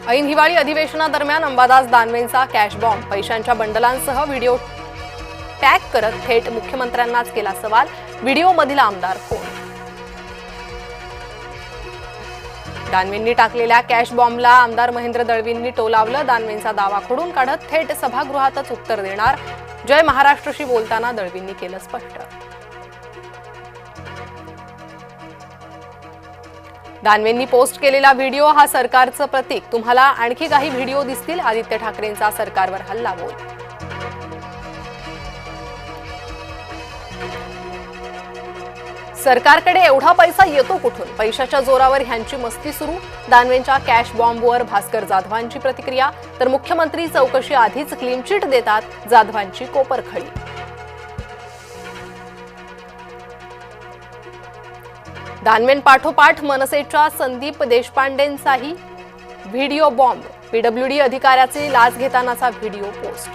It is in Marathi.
ऐन हिवाळी अधिवेशनादरम्यान अंबादास दानवेंचा कॅश बॉम्ब, पैशांच्या बंडलांसह व्हिडिओ टॅग करत थेट मुख्यमंत्र्यांनाच केला सवाल. व्हिडिओमधील आमदार कोण? दानवेंनी टाकलेल्या कॅश बॉम्बला आमदार महेंद्र दळवींनी टोलावलं. दानवेंचा दावा खोडून काढत थेट सभागृहातच उत्तर देणार. जय महाराष्ट्रशी बोलताना दळवींनी केलं स्पष्ट. दानवेंनी पोस्ट केलेला व्हिडिओ हा सरकारचं प्रतीक. तुम्हाला आणखी काही व्हिडिओ दिसतील. आदित्य ठाकरेंचा सरकारवर हल्ला बोल. सरकारकडे एवढा पैसा येतो कुठून? पैशाच्या जोरावर ह्यांची मस्ती सुरू. दानवेंच्या कॅश बॉम्बवर भास्कर जाधवांची प्रतिक्रिया. तर मुख्यमंत्री चौकशी आधीच क्लीन चिट देतात. जाधवांची कोपरखळी. दानवेंपाठोपाठ मनसेच्या संदीप देशपांडेंचाही व्हिडिओ बॉम्ब. पीडब्ल्यूडी अधिकाऱ्याचे लाच घेतानाचा व्हिडिओ पोस्ट.